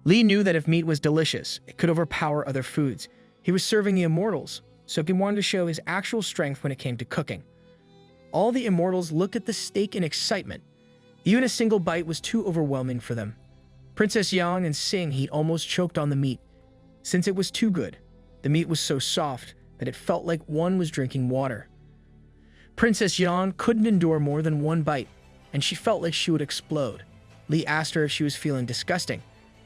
Li knew that if meat was delicious, it could overpower other foods. He was serving the Immortals, so he wanted to show his actual strength when it came to cooking. All the Immortals looked at the steak in excitement. Even a single bite was too overwhelming for them. Princess Yang and Sing He almost choked on the meat, since it was too good. The meat was so soft that it felt like one was drinking water. Princess Yang couldn't endure more than one bite, and she felt like she would explode. Li asked her if she was feeling disgusting,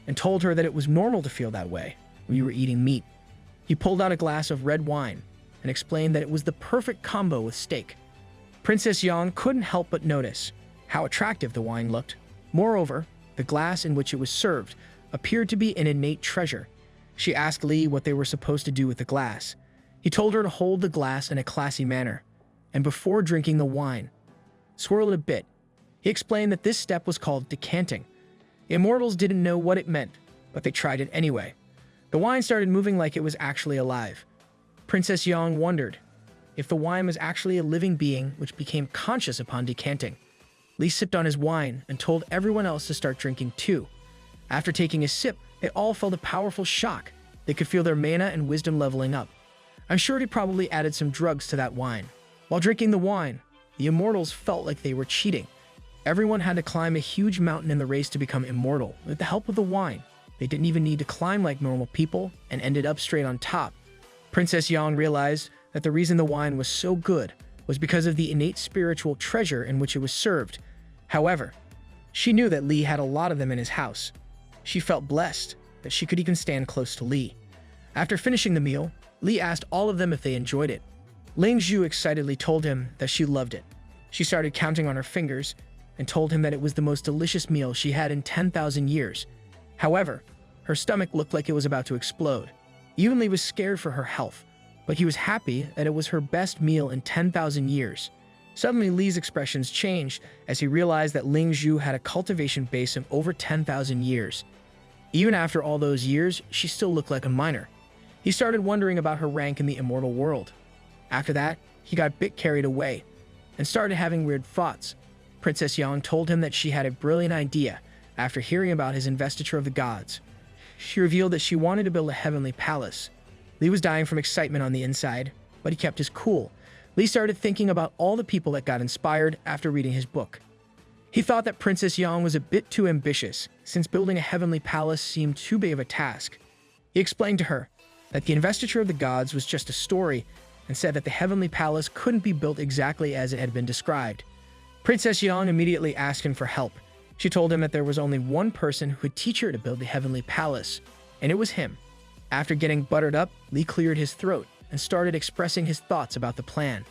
and told her that it was normal to feel that way when you were eating meat. He pulled out a glass of red wine and explained that it was the perfect combo with steak. Princess Yang couldn't help but notice how attractive the wine looked. Moreover, the glass in which it was served appeared to be an innate treasure. She asked Li what they were supposed to do with the glass. He told her to hold the glass in a classy manner, and before drinking the wine, swirl it a bit. He explained that this step was called decanting. The Immortals didn't know what it meant, but they tried it anyway. The wine started moving like it was actually alive. Princess Yang wondered if the wine was actually a living being which became conscious upon decanting. Li sipped on his wine and told everyone else to start drinking too. After taking a sip, they all felt a powerful shock. They could feel their mana and wisdom leveling up. I'm sure he probably added some drugs to that wine. While drinking the wine, the Immortals felt like they were cheating. Everyone had to climb a huge mountain in the race to become immortal. With the help of the wine, they didn't even need to climb like normal people and ended up straight on top. Princess Yang realized that the reason the wine was so good was because of the innate spiritual treasure in which it was served. However, she knew that Li had a lot of them in his house. She felt blessed that she could even stand close to Li. After finishing the meal, Li asked all of them if they enjoyed it. Ling Zhu excitedly told him that she loved it. She started counting on her fingers and told him that it was the most delicious meal she had in 10,000 years. However, her stomach looked like it was about to explode. Even Li was scared for her health, but he was happy that it was her best meal in 10,000 years. Suddenly, Li's expressions changed as he realized that Ling Zhu had a cultivation base of over 10,000 years. Even after all those years, she still looked like a minor. He started wondering about her rank in the immortal world. After that, he got a bit carried away and started having weird thoughts. Princess Yang told him that she had a brilliant idea after hearing about his investiture of the gods. She revealed that she wanted to build a heavenly palace. Li was dying from excitement on the inside, but he kept his cool. Li started thinking about all the people that got inspired after reading his book. He thought that Princess Yang was a bit too ambitious, since building a heavenly palace seemed too big of a task. He explained to her that the investiture of the gods was just a story and said that the heavenly palace couldn't be built exactly as it had been described. Princess Yang immediately asked him for help. She told him that there was only one person who could teach her to build the heavenly palace, and it was him. After getting buttered up, Li cleared his throat and started expressing his thoughts about the plan.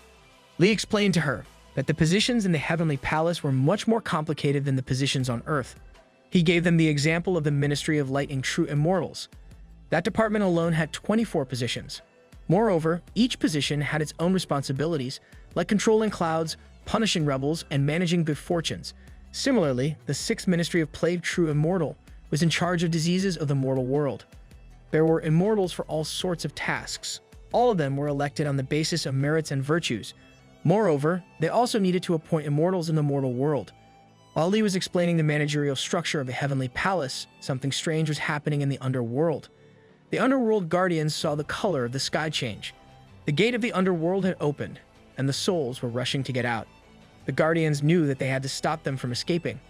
Li explained to her that the positions in the heavenly palace were much more complicated than the positions on Earth. He gave them the example of the Ministry of Light in True Immortals. That department alone had 24 positions. Moreover, each position had its own responsibilities, like controlling clouds, punishing rebels, and managing good fortunes. Similarly, the 6th Ministry of Plague True Immortal was in charge of diseases of the mortal world. There were immortals for all sorts of tasks. All of them were elected on the basis of merits and virtues. Moreover, they also needed to appoint immortals in the mortal world. While Li was explaining the managerial structure of the heavenly palace, something strange was happening in the underworld. The underworld guardians saw the color of the sky change. The gate of the underworld had opened, and the souls were rushing to get out. The guardians knew that they had to stop them from escaping,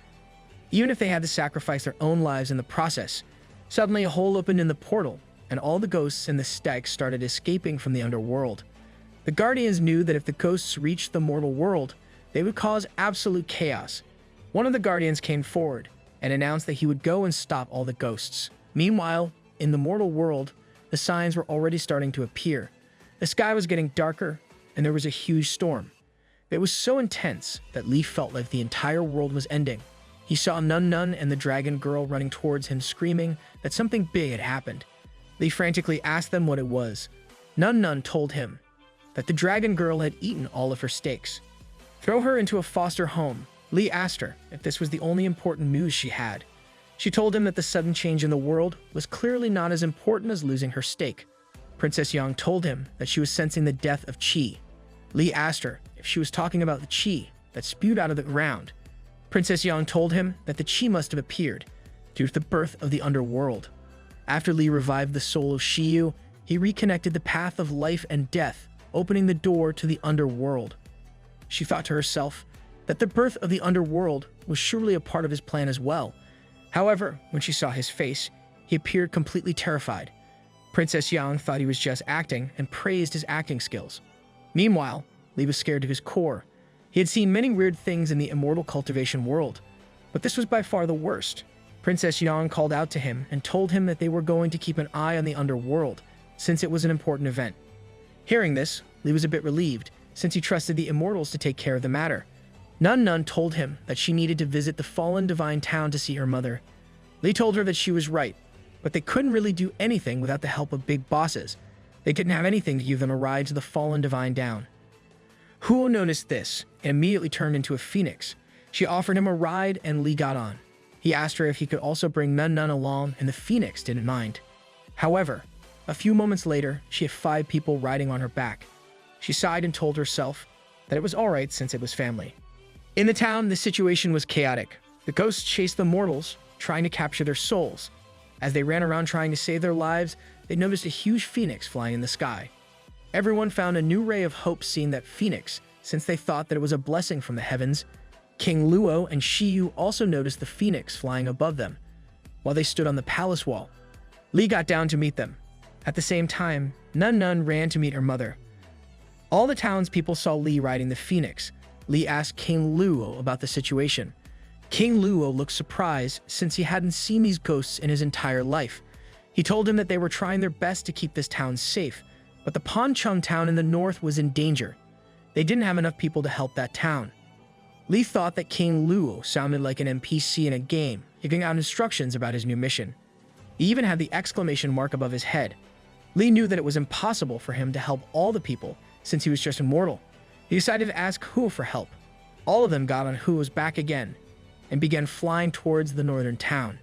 even if they had to sacrifice their own lives in the process. Suddenly, a hole opened in the portal, and all the ghosts in the stacks started escaping from the underworld. The guardians knew that if the ghosts reached the mortal world, they would cause absolute chaos. One of the guardians came forward and announced that he would go and stop all the ghosts. Meanwhile, in the mortal world, the signs were already starting to appear. The sky was getting darker, and there was a huge storm. It was so intense that Li felt like the entire world was ending. He saw Nun Nun and the dragon girl running towards him, screaming that something big had happened. Li frantically asked them what it was. Nun Nun told him that the dragon girl had eaten all of her steaks. Throw her into a foster home. Li asked her if this was the only important news she had. She told him that the sudden change in the world was clearly not as important as losing her steak. Princess Yang told him that she was sensing the death of Qi. Li asked her if she was talking about the Qi that spewed out of the ground. Princess Yang told him that the Qi must have appeared due to the birth of the Underworld. After Li revived the soul of Shiyu, he reconnected the path of life and death, opening the door to the Underworld. She thought to herself that the birth of the Underworld was surely a part of his plan as well. However, when she saw his face, he appeared completely terrified. Princess Yang thought he was just acting and praised his acting skills. Meanwhile, Li was scared to his core. He had seen many weird things in the immortal cultivation world, but this was by far the worst. Princess Yang called out to him and told him that they were going to keep an eye on the Underworld, since it was an important event. Hearing this, Li was a bit relieved, since he trusted the Immortals to take care of the matter. Nun told him that she needed to visit the fallen divine town to see her mother. Li told her that she was right, but they couldn't really do anything without the help of big bosses. They didn't have anything to give them a ride to the fallen divine town. Huo noticed this and immediately turned into a phoenix. She offered him a ride and Li got on. He asked her if he could also bring Nun along, and the phoenix didn't mind. However, a few moments later, she had 5 people riding on her back. She sighed and told herself that it was alright since it was family. In the town, the situation was chaotic. The ghosts chased the mortals, trying to capture their souls. As they ran around trying to save their lives, they noticed a huge phoenix flying in the sky. Everyone found a new ray of hope seeing that phoenix, since they thought that it was a blessing from the heavens. King Luo and Shiyu also noticed the phoenix flying above them, while they stood on the palace wall. Li got down to meet them. At the same time, Nun ran to meet her mother. All the townspeople saw Li riding the phoenix. Li asked King Luo about the situation. King Luo looked surprised since he hadn't seen these ghosts in his entire life. He told him that they were trying their best to keep this town safe, but the Pancheng town in the north was in danger. They didn't have enough people to help that town. Li thought that King Luo sounded like an NPC in a game, giving out instructions about his new mission. He even had the exclamation mark above his head. Li knew that it was impossible for him to help all the people, since he was just immortal. He decided to ask Huo for help. All of them got on Huo's back again, and began flying towards the northern town.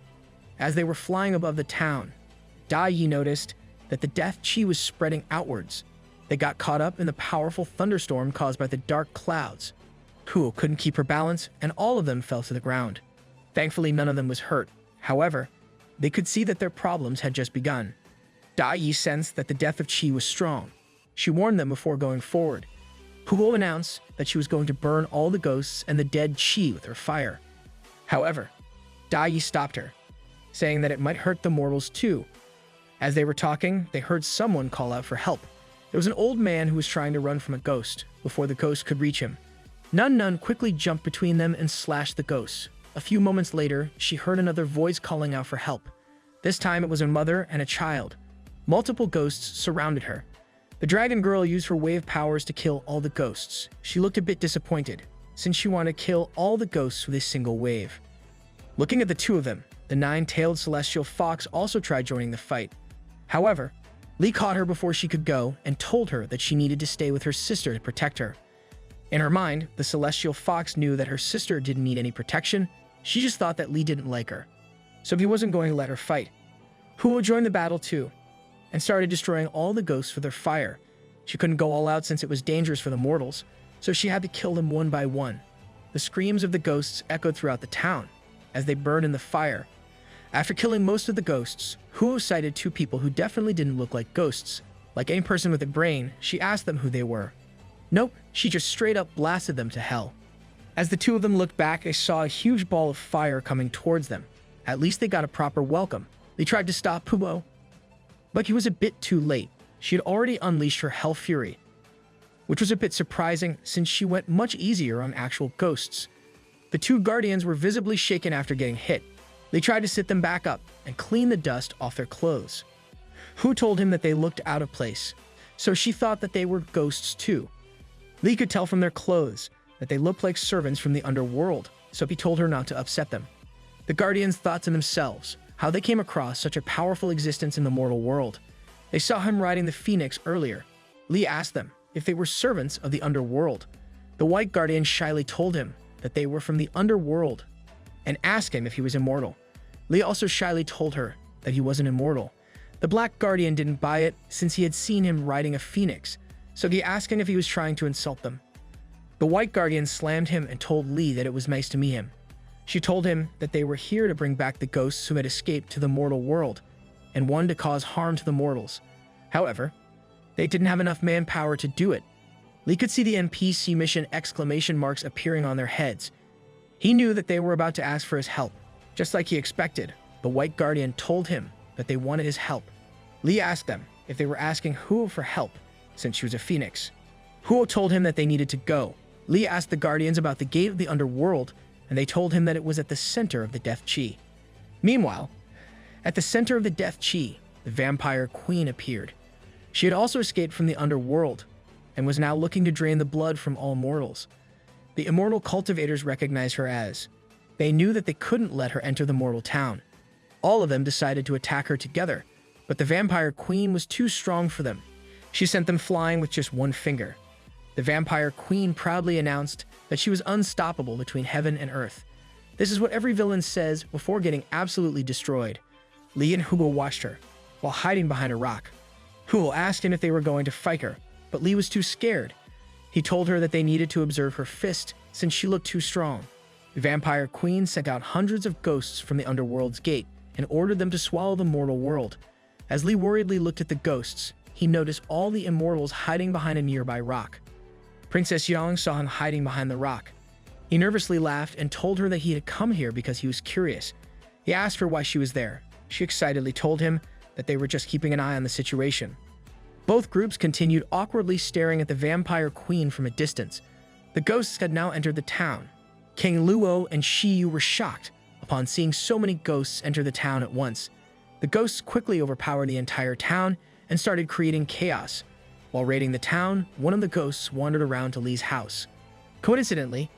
As they were flying above the town, Daji noticed that the death chi was spreading outwards. They got caught up in the powerful thunderstorm caused by the dark clouds. Huo couldn't keep her balance, and all of them fell to the ground. Thankfully, none of them was hurt. However, they could see that their problems had just begun. Daji sensed that the death of Chi was strong. She warned them before going forward. Huo announced that she was going to burn all the ghosts and the dead Chi with her fire. However, Daji stopped her, saying that it might hurt the mortals too. As they were talking, they heard someone call out for help. There was an old man who was trying to run from a ghost before the ghost could reach him. Nun quickly jumped between them and slashed the ghosts. A few moments later, she heard another voice calling out for help. This time it was a mother and a child. Multiple ghosts surrounded her. The dragon girl used her wave powers to kill all the ghosts. She looked a bit disappointed, since she wanted to kill all the ghosts with a single wave. Looking at the two of them, the 9-tailed celestial fox also tried joining the fight. However, Li caught her before she could go and told her that she needed to stay with her sister to protect her. In her mind, the celestial fox knew that her sister didn't need any protection. She just thought that Li didn't like her, so he wasn't going to let her fight. Huo joined the battle too, and started destroying all the ghosts with her fire. She couldn't go all out since it was dangerous for the mortals, so she had to kill them one by one. The screams of the ghosts echoed throughout the town as they burned in the fire. After killing most of the ghosts, Huo sighted 2 people who definitely didn't look like ghosts. Like any person with a brain, she asked them who they were. Nope, she just straight up blasted them to hell. As the 2 of them looked back, they saw a huge ball of fire coming towards them. At least they got a proper welcome. They tried to stop Huo, but he was a bit too late. She had already unleashed her hell fury, which was a bit surprising since she went much easier on actual ghosts. The 2 guardians were visibly shaken after getting hit. They tried to sit them back up and clean the dust off their clothes. Hu told him that they looked out of place, so she thought that they were ghosts too. Li could tell from their clothes that they looked like servants from the Underworld, so he told her not to upset them. The guardians thought to themselves how they came across such a powerful existence in the mortal world. They saw him riding the phoenix earlier. Li asked them if they were servants of the Underworld. The white guardian shyly told him that they were from the Underworld and asked him if he was immortal. Li also shyly told her that he wasn't immortal. The black guardian didn't buy it since he had seen him riding a phoenix, so he asked him if he was trying to insult them. The white guardian slammed him and told Li that it was nice to meet him. She told him that they were here to bring back the ghosts who had escaped to the mortal world, and one to cause harm to the mortals. However, they didn't have enough manpower to do it. Lee could see the NPC mission exclamation marks appearing on their heads. He knew that they were about to ask for his help. Just like he expected, the White Guardian told him that they wanted his help. Lee asked them if they were asking Huo for help, since she was a phoenix. Huo told him that they needed to go. Lee asked the Guardians about the gate of the Underworld, and they told him that it was at the center of the Death Chi. Meanwhile, at the center of the Death Chi, the Vampire Queen appeared. She had also escaped from the Underworld, and was now looking to drain the blood from all mortals. The immortal cultivators recognized her as. They knew that they couldn't let her enter the mortal town. All of them decided to attack her together, but the Vampire Queen was too strong for them. She sent them flying with just one finger. The Vampire Queen proudly announced that she was unstoppable between heaven and earth. This is what every villain says before getting absolutely destroyed. Lee and Hugo watched her, while hiding behind a rock. Hugo asked him if they were going to fight her, but Lee was too scared. He told her that they needed to observe her fist since she looked too strong. The Vampire Queen sent out hundreds of ghosts from the Underworld's gate and ordered them to swallow the mortal world. As Lee worriedly looked at the ghosts, he noticed all the immortals hiding behind a nearby rock. Princess Yang saw him hiding behind the rock. He nervously laughed and told her that he had come here because he was curious. He asked her why she was there. She excitedly told him that they were just keeping an eye on the situation. Both groups continued awkwardly staring at the Vampire Queen from a distance. The ghosts had now entered the town. King Luo and Shiyu were shocked upon seeing so many ghosts enter the town at once. The ghosts quickly overpowered the entire town and started creating chaos. While raiding the town, one of the ghosts wandered around to Lee's house. Coincidentally,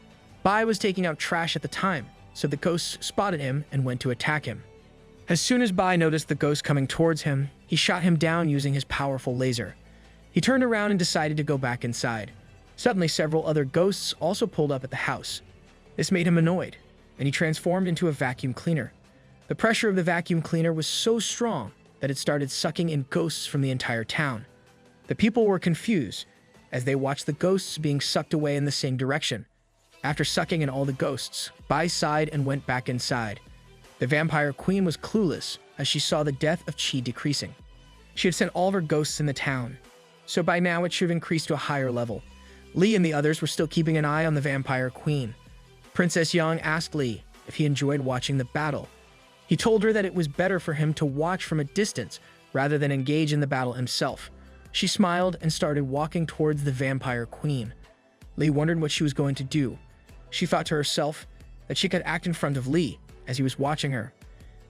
Bai was taking out trash at the time, so the ghosts spotted him and went to attack him. As soon as Bai noticed the ghost coming towards him, he shot him down using his powerful laser. He turned around and decided to go back inside. Suddenly, several other ghosts also pulled up at the house. This made him annoyed, and he transformed into a vacuum cleaner. The pressure of the vacuum cleaner was so strong that it started sucking in ghosts from the entire town. The people were confused as they watched the ghosts being sucked away in the same direction. After sucking in all the ghosts, Bai sighed and went back inside. The Vampire Queen was clueless as she saw the death of Qi decreasing. She had sent all of her ghosts in the town, so by now it should have increased to a higher level. Lee and the others were still keeping an eye on the Vampire Queen. Princess Yang asked Lee if he enjoyed watching the battle. He told her that it was better for him to watch from a distance rather than engage in the battle himself. She smiled and started walking towards the Vampire Queen. Lee wondered what she was going to do. She thought to herself that she could act in front of Lee as he was watching her.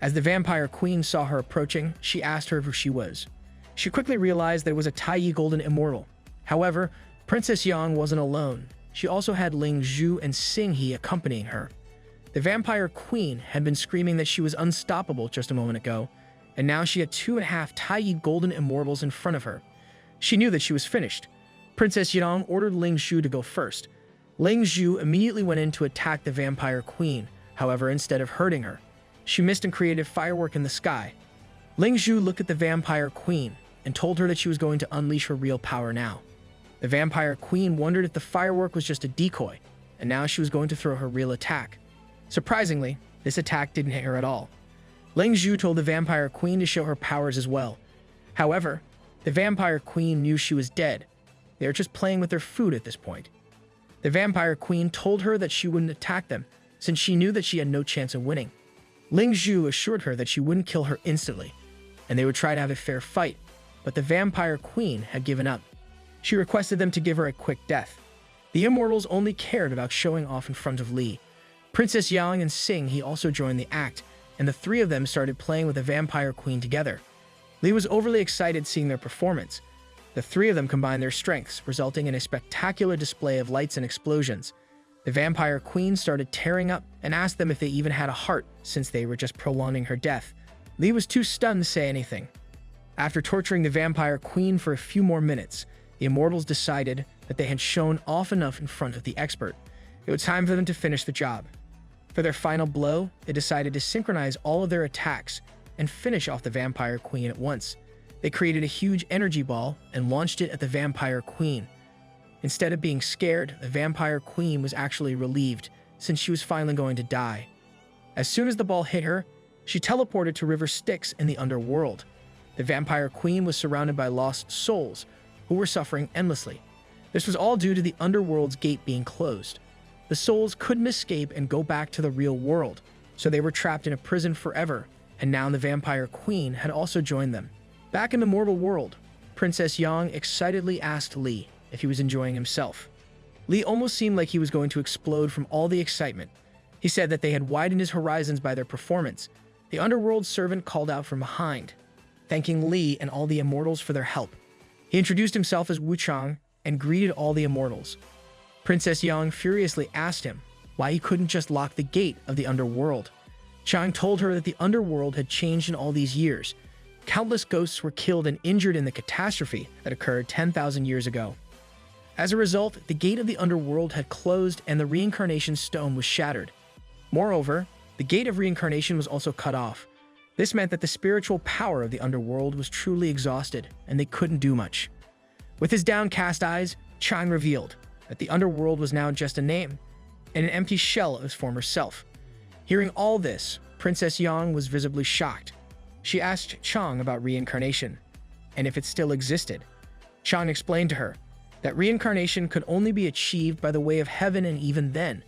As the Vampire Queen saw her approaching, she asked her who she was. She quickly realized that it was a Taiyi Golden Immortal. However, Princess Yang wasn't alone. She also had Ling Zhu and Xing He accompanying her. The Vampire Queen had been screaming that she was unstoppable just a moment ago, and now she had 2.5 Taiyi Golden Immortals in front of her. She knew that she was finished. Princess Yang ordered Ling Zhu to go first. Ling Zhu immediately went in to attack the Vampire Queen. However, instead of hurting her, she missed and created a firework in the sky. Ling Zhu looked at the Vampire Queen and told her that she was going to unleash her real power now. The Vampire Queen wondered if the firework was just a decoy, and now she was going to throw her real attack. Surprisingly, this attack didn't hit her at all. Ling Zhu told the Vampire Queen to show her powers as well. However, the Vampire Queen knew she was dead. They were just playing with their food at this point. The Vampire Queen told her that she wouldn't attack them, since she knew that she had no chance of winning. Ling Zhu assured her that she wouldn't kill her instantly, and they would try to have a fair fight, but the Vampire Queen had given up. She requested them to give her a quick death. The Immortals only cared about showing off in front of Lee. Princess Yang and Xing He also joined the act, and the three of them started playing with the Vampire Queen together. Lee was overly excited seeing their performance. The three of them combined their strengths, resulting in a spectacular display of lights and explosions. The Vampire Queen started tearing up and asked them if they even had a heart, since they were just prolonging her death. Lee was too stunned to say anything. After torturing the Vampire Queen for a few more minutes, the Immortals decided that they had shown off enough in front of the expert. It was time for them to finish the job. For their final blow, they decided to synchronize all of their attacks and finish off the Vampire Queen at once. They created a huge energy ball and launched it at the Vampire Queen. Instead of being scared, the Vampire Queen was actually relieved, since she was finally going to die. As soon as the ball hit her, she teleported to River Styx in the Underworld. The vampire queen was surrounded by lost souls who were suffering endlessly. This was all due to the Underworld's gate being closed. The souls couldn't escape and go back to the real world, so they were trapped in a prison forever, and now the vampire queen had also joined them. Back in the mortal world, Princess Yang excitedly asked Li if he was enjoying himself. Li almost seemed like he was going to explode from all the excitement. He said that they had widened his horizons by their performance. The Underworld servant called out from behind, thanking Li and all the Immortals for their help. He introduced himself as Wu Chang and greeted all the Immortals. Princess Yang furiously asked him why he couldn't just lock the gate of the Underworld. Chang told her that the Underworld had changed in all these years. Countless ghosts were killed and injured in the catastrophe that occurred 10,000 years ago. As a result, the gate of the Underworld had closed and the reincarnation stone was shattered. Moreover, the gate of reincarnation was also cut off. This meant that the spiritual power of the Underworld was truly exhausted, and they couldn't do much. With his downcast eyes, Chang revealed that the Underworld was now just a name, and an empty shell of his former self. Hearing all this, Princess Yang was visibly shocked. She asked Chang about reincarnation, and if it still existed. Chang explained to her that reincarnation could only be achieved by the way of heaven, and even then,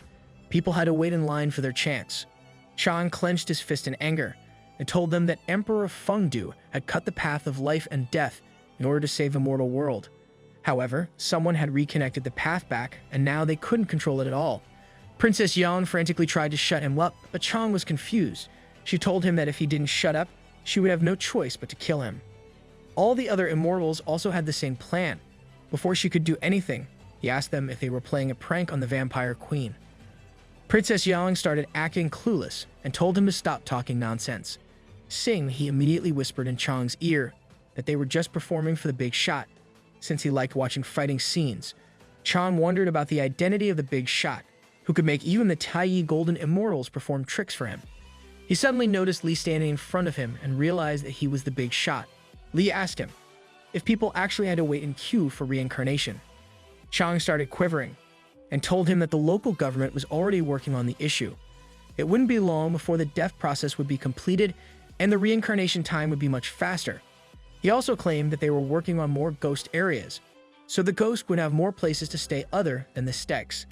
people had to wait in line for their chance. Chang clenched his fist in anger and told them that Emperor Fengdu had cut the path of life and death in order to save the mortal world. However, someone had reconnected the path back, and now they couldn't control it at all. Princess Yan frantically tried to shut him up, but Chang was confused. She told him that if he didn't shut up, she would have no choice but to kill him. All the other Immortals also had the same plan. Before she could do anything, he asked them if they were playing a prank on the vampire queen. Princess Yang started acting clueless and told him to stop talking nonsense. Seeing he immediately whispered in Chang's ear that they were just performing for the big shot, since he liked watching fighting scenes. Chang wondered about the identity of the big shot, who could make even the Taiyi Golden Immortals perform tricks for him. He suddenly noticed Li standing in front of him and realized that he was the big shot. Li asked him if people actually had to wait in queue for reincarnation. Chang started quivering and told him that the local government was already working on the issue. It wouldn't be long before the death process would be completed and the reincarnation time would be much faster. He also claimed that they were working on more ghost areas, so the ghost would have more places to stay other than the Styx.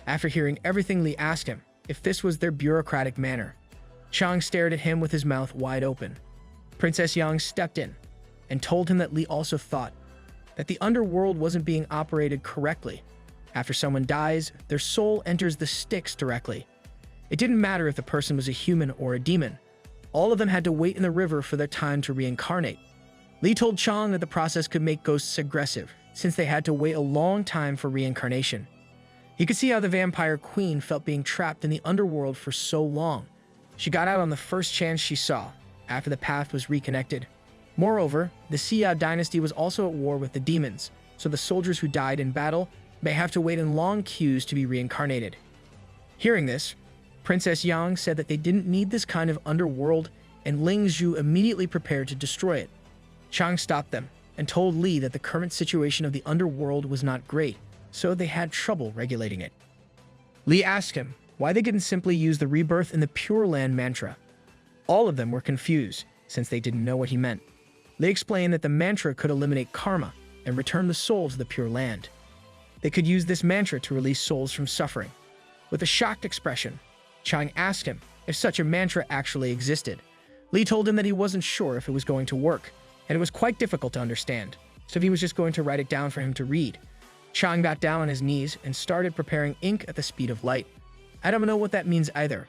After hearing everything, Li asked him if this was their bureaucratic manner. Chang stared at him with his mouth wide open. Princess Yang stepped in and told him that Li also thought that the Underworld wasn't being operated correctly. After someone dies, their soul enters the Styx directly. It didn't matter if the person was a human or a demon. All of them had to wait in the river for their time to reincarnate. Li told Chang that the process could make ghosts aggressive, since they had to wait a long time for reincarnation. He could see how the vampire queen felt being trapped in the Underworld for so long. She got out on the first chance she saw, after the path was reconnected. Moreover, the Xia dynasty was also at war with the demons, so the soldiers who died in battle may have to wait in long queues to be reincarnated. Hearing this, Princess Yang said that they didn't need this kind of underworld, and Ling Zhu immediately prepared to destroy it. Chang stopped them and told Li that the current situation of the underworld was not great, so they had trouble regulating it. Li asked him why they didn't simply use the rebirth in the Pure Land mantra. All of them were confused, since they didn't know what he meant. Li explained that the mantra could eliminate karma and return the soul to the Pure Land. They could use this mantra to release souls from suffering. With a shocked expression, Chang asked him if such a mantra actually existed. Li told him that he wasn't sure if it was going to work, and it was quite difficult to understand, so he was just going to write it down for him to read. Chang got down on his knees and started preparing ink at the speed of light. I don't know what that means either.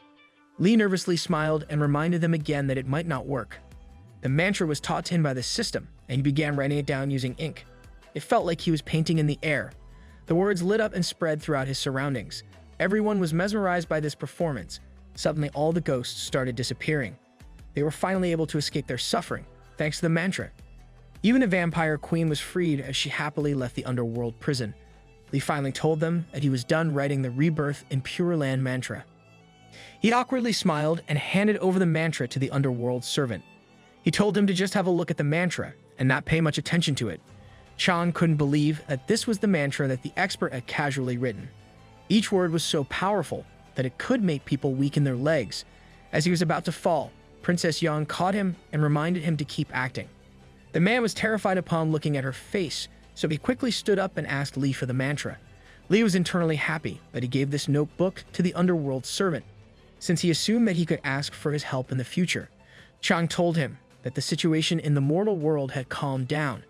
Li nervously smiled and reminded them again that it might not work. The mantra was taught to him by the system, and he began writing it down using ink. It felt like he was painting in the air. The words lit up and spread throughout his surroundings. Everyone was mesmerized by this performance. Suddenly, all the ghosts started disappearing. They were finally able to escape their suffering, thanks to the mantra. Even the vampire queen was freed as she happily left the underworld prison. Li finally told them that he was done writing the rebirth in Pure Land mantra. He awkwardly smiled and handed over the mantra to the underworld servant. He told him to just have a look at the mantra and not pay much attention to it. Chang couldn't believe that this was the mantra that the expert had casually written. Each word was so powerful that it could make people weaken their legs. As he was about to fall, Princess Yang caught him and reminded him to keep acting. The man was terrified upon looking at her face, so he quickly stood up and asked Li for the mantra. Li was internally happy that he gave this notebook to the Underworld servant, since he assumed that he could ask for his help in the future. Chang told him that the situation in the mortal world had calmed down,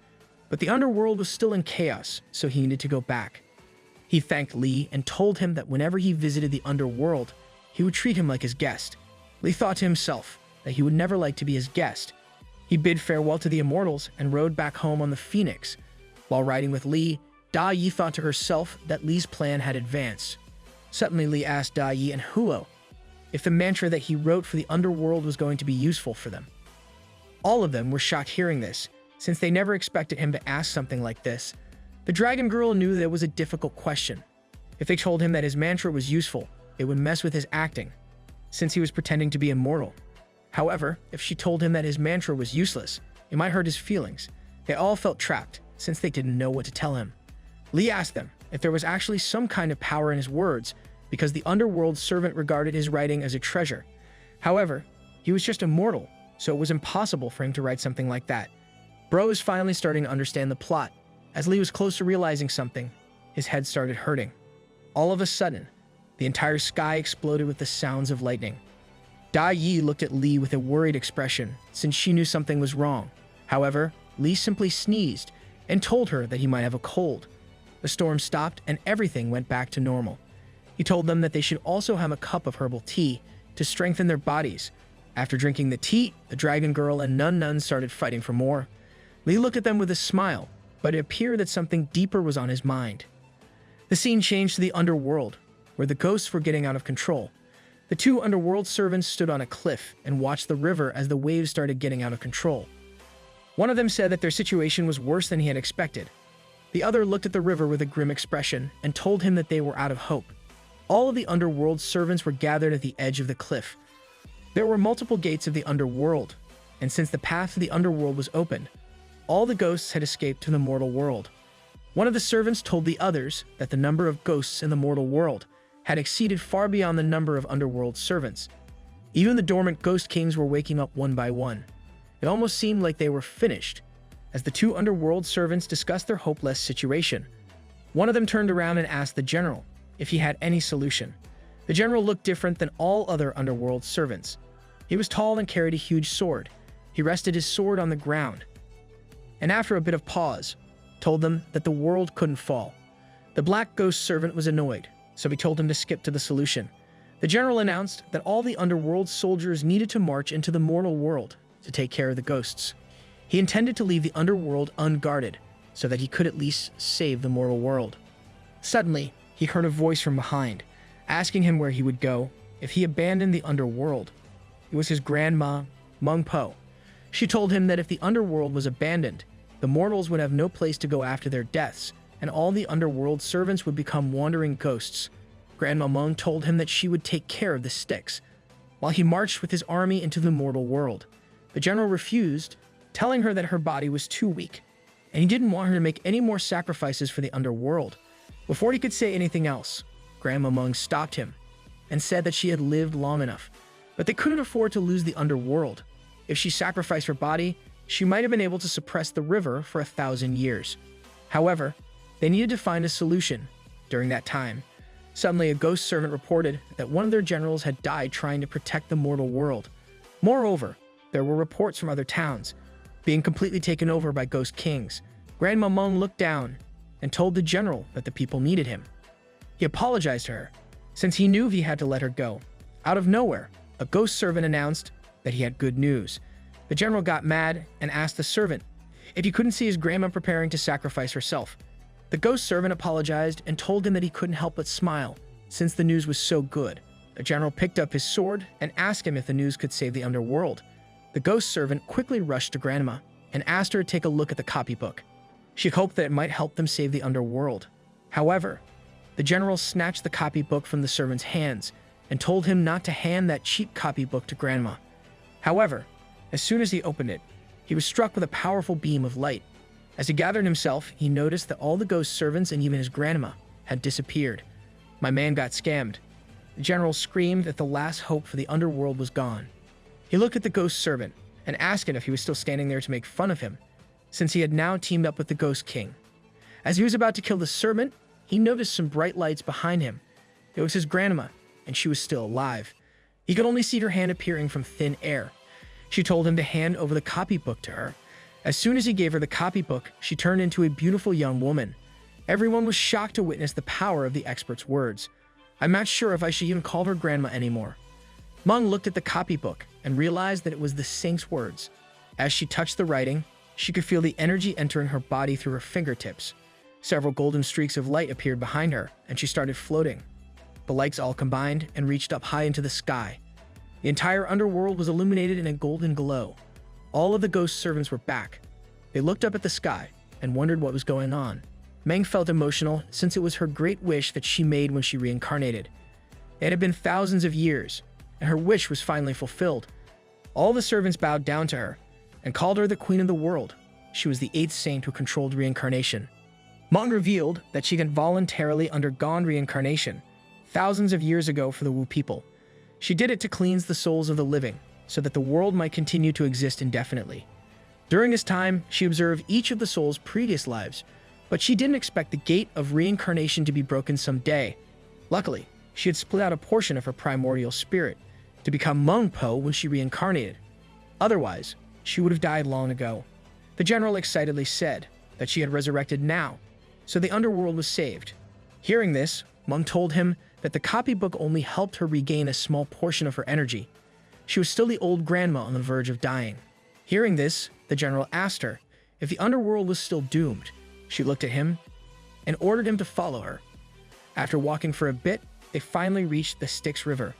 but the Underworld was still in chaos, so he needed to go back. He thanked Li and told him that whenever he visited the Underworld, he would treat him like his guest. Li thought to himself that he would never like to be his guest. He bid farewell to the Immortals and rode back home on the Phoenix. While riding with Li, Daji thought to herself that Li's plan had advanced. Suddenly, Li asked Daji and Huo if the mantra that he wrote for the Underworld was going to be useful for them. All of them were shocked hearing this, since they never expected him to ask something like this. The dragon girl knew that it was a difficult question. If they told him that his mantra was useful, it would mess with his acting, since he was pretending to be immortal. However, if she told him that his mantra was useless, it might hurt his feelings. They all felt trapped, since they didn't know what to tell him. Li asked them if there was actually some kind of power in his words, because the Underworld servant regarded his writing as a treasure. However, he was just immortal, so it was impossible for him to write something like that. Bro is finally starting to understand the plot. As Li was close to realizing something, his head started hurting. All of a sudden, the entire sky exploded with the sounds of lightning. Daji looked at Li with a worried expression, since she knew something was wrong. However, Li simply sneezed and told her that he might have a cold. The storm stopped and everything went back to normal. He told them that they should also have a cup of herbal tea to strengthen their bodies. After drinking the tea, the dragon girl and Nun started fighting for more. Li looked at them with a smile, but it appeared that something deeper was on his mind. The scene changed to the Underworld, where the ghosts were getting out of control. The two Underworld servants stood on a cliff and watched the river as the waves started getting out of control. One of them said that their situation was worse than he had expected. The other looked at the river with a grim expression and told him that they were out of hope. All of the Underworld servants were gathered at the edge of the cliff. There were multiple gates of the Underworld, and since the path to the Underworld was open, all the ghosts had escaped to the mortal world. One of the servants told the others that the number of ghosts in the mortal world had exceeded far beyond the number of Underworld servants. Even the dormant ghost kings were waking up one by one. It almost seemed like they were finished, as the two Underworld servants discussed their hopeless situation. One of them turned around and asked the general if he had any solution. The general looked different than all other Underworld servants. He was tall and carried a huge sword. He rested his sword on the ground, and after a bit of pause, told them that the world couldn't fall. The black ghost servant was annoyed, so he told him to skip to the solution. The general announced that all the Underworld soldiers needed to march into the mortal world to take care of the ghosts. He intended to leave the Underworld unguarded, so that he could at least save the mortal world. Suddenly, he heard a voice from behind, asking him where he would go if he abandoned the Underworld. It was his grandma, Meng Po. She told him that if the Underworld was abandoned, the mortals would have no place to go after their deaths, and all the Underworld servants would become wandering ghosts. Grandma Meng told him that she would take care of the sticks, while he marched with his army into the mortal world. The general refused, telling her that her body was too weak, and he didn't want her to make any more sacrifices for the Underworld. Before he could say anything else, Grandma Meng stopped him and said that she had lived long enough, but they couldn't afford to lose the Underworld. If she sacrificed her body, she might have been able to suppress the river for 1,000 years. However, they needed to find a solution. During that time, suddenly a ghost servant reported that one of their generals had died trying to protect the mortal world. Moreover, there were reports from other towns being completely taken over by ghost kings. Grandma Meng looked down and told the general that the people needed him. He apologized to her, since he knew he had to let her go. Out of nowhere, a ghost servant announced that he had good news. The general got mad and asked the servant if he couldn't see his grandma preparing to sacrifice herself. The ghost servant apologized and told him that he couldn't help but smile, since the news was so good. The general picked up his sword and asked him if the news could save the Underworld. The ghost servant quickly rushed to Grandma and asked her to take a look at the copybook. She hoped that it might help them save the Underworld. However, the general snatched the copybook from the servant's hands and told him not to hand that cheap copybook to Grandma. However, as soon as he opened it, he was struck with a powerful beam of light. As he gathered himself, he noticed that all the ghost servants and even his grandma had disappeared. My man got scammed. The general screamed that the last hope for the underworld was gone. He looked at the ghost servant and asked him if he was still standing there to make fun of him, since he had now teamed up with the Ghost King. As he was about to kill the servant, he noticed some bright lights behind him. It was his grandma, and she was still alive. He could only see her hand appearing from thin air. She told him to hand over the copybook to her. As soon as he gave her the copybook, she turned into a beautiful young woman. Everyone was shocked to witness the power of the expert's words. I'm not sure if I should even call her grandma anymore. Meng looked at the copybook and realized that it was the saint's words. As she touched the writing, she could feel the energy entering her body through her fingertips. Several golden streaks of light appeared behind her, and she started floating. The lights all combined and reached up high into the sky. The entire underworld was illuminated in a golden glow. All of the ghost servants were back. They looked up at the sky and wondered what was going on. Meng felt emotional since it was her great wish that she made when she reincarnated. It had been thousands of years, and her wish was finally fulfilled. All the servants bowed down to her and called her the Queen of the World. She was the 8th saint who controlled reincarnation. Meng revealed that she had voluntarily undergone reincarnation thousands of years ago for the Wu people. She did it to cleanse the souls of the living, so that the world might continue to exist indefinitely. During this time, she observed each of the souls' previous lives, but she didn't expect the gate of reincarnation to be broken someday. Luckily, she had split out a portion of her primordial spirit to become Meng Po when she reincarnated. Otherwise, she would have died long ago. The general excitedly said that she had resurrected now, so the underworld was saved. Hearing this, Meng told him that the copybook only helped her regain a small portion of her energy. She was still the old grandma on the verge of dying. Hearing this, the general asked her if the underworld was still doomed. She looked at him and ordered him to follow her. After walking for a bit, they finally reached the Styx River.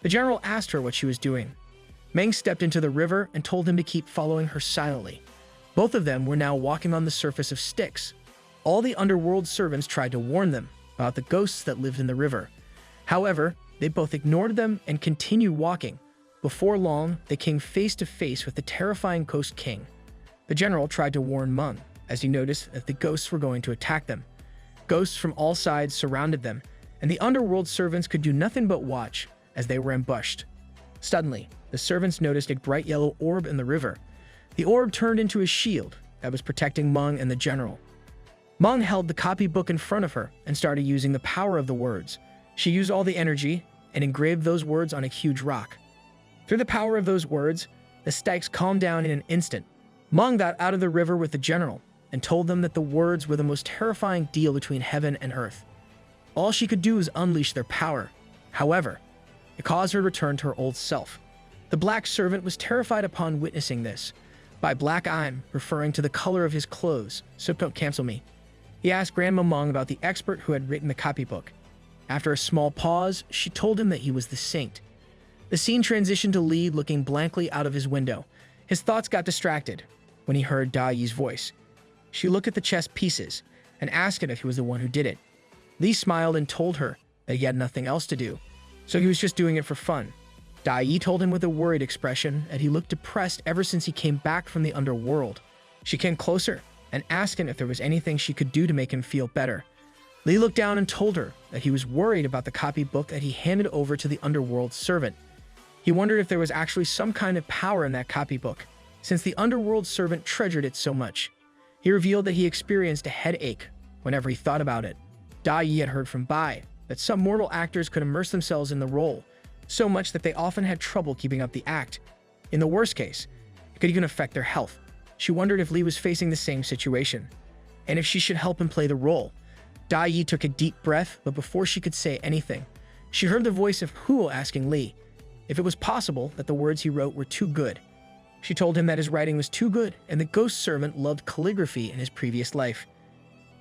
The general asked her what she was doing. Meng stepped into the river and told him to keep following her silently. Both of them were now walking on the surface of Styx. All the underworld servants tried to warn them about the ghosts that lived in the river. However, they both ignored them and continued walking. Before long, they came face to face with the terrifying Ghost King. The general tried to warn Meng, as he noticed that the ghosts were going to attack them. Ghosts from all sides surrounded them, and the underworld servants could do nothing but watch as they were ambushed. Suddenly, the servants noticed a bright yellow orb in the river. The orb turned into a shield that was protecting Meng and the general. Meng held the copybook in front of her and started using the power of the words. She used all the energy and engraved those words on a huge rock. Through the power of those words, the Styx calmed down in an instant. Meng got out of the river with the general and told them that the words were the most terrifying deal between heaven and earth. All she could do was unleash their power. However, it caused her to return to her old self. The black servant was terrified upon witnessing this. By black, I'm referring to the color of his clothes, so don't cancel me. He asked Grandma Meng about the expert who had written the copybook. After a small pause, she told him that he was the saint. The scene transitioned to Li looking blankly out of his window. His thoughts got distracted when he heard Daji's voice. She looked at the chess pieces and asked him if he was the one who did it. Li smiled and told her that he had nothing else to do, so he was just doing it for fun. Daji told him with a worried expression that he looked depressed ever since he came back from the underworld. She came closer and asked him if there was anything she could do to make him feel better. Li looked down and told her that he was worried about the copybook that he handed over to the underworld servant. He wondered if there was actually some kind of power in that copybook, since the underworld servant treasured it so much. He revealed that he experienced a headache whenever he thought about it. Daji had heard from Bai that some mortal actors could immerse themselves in the role, so much that they often had trouble keeping up the act. In the worst case, it could even affect their health. She wondered if Li was facing the same situation, and if she should help him play the role. Daji took a deep breath, but before she could say anything, she heard the voice of Huo asking Li if it was possible that the words he wrote were too good. She told him that his writing was too good, and the ghost servant loved calligraphy in his previous life.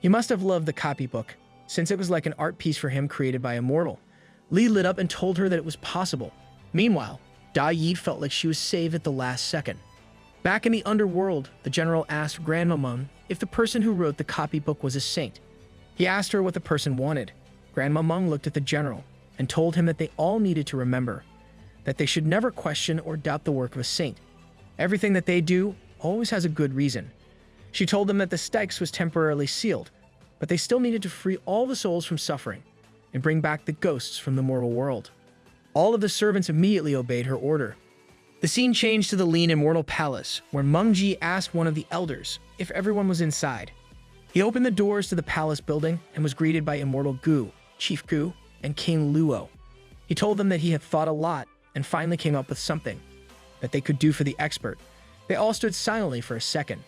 He must have loved the copybook, since it was like an art piece for him created by a mortal. Li lit up and told her that it was possible. Meanwhile, Daji felt like she was saved at the last second. Back in the underworld, the general asked Grandma Meng if the person who wrote the copybook was a saint. He asked her what the person wanted. Grandma Meng looked at the general and told him that they all needed to remember that they should never question or doubt the work of a saint. Everything that they do always has a good reason. She told them that the Styx was temporarily sealed, but they still needed to free all the souls from suffering and bring back the ghosts from the mortal world. All of the servants immediately obeyed her order. The scene changed to the lean immortal palace, where Mengji asked one of the elders if everyone was inside. He opened the doors to the palace building and was greeted by Immortal Gu, Chief Gu, and King Luo. He told them that he had thought a lot and finally came up with something that they could do for the expert. They all stood silently for a second,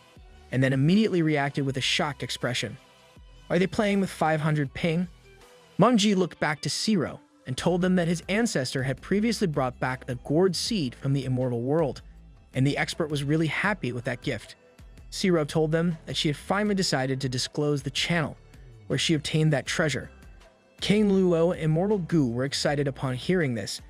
and then immediately reacted with a shocked expression. Are they playing with 500 ping? Mengji looked back to Siro and told them that his ancestor had previously brought back a gourd seed from the immortal world, and the expert was really happy with that gift. Siro told them that she had finally decided to disclose the channel where she obtained that treasure. King Luo and Immortal Gu were excited upon hearing this,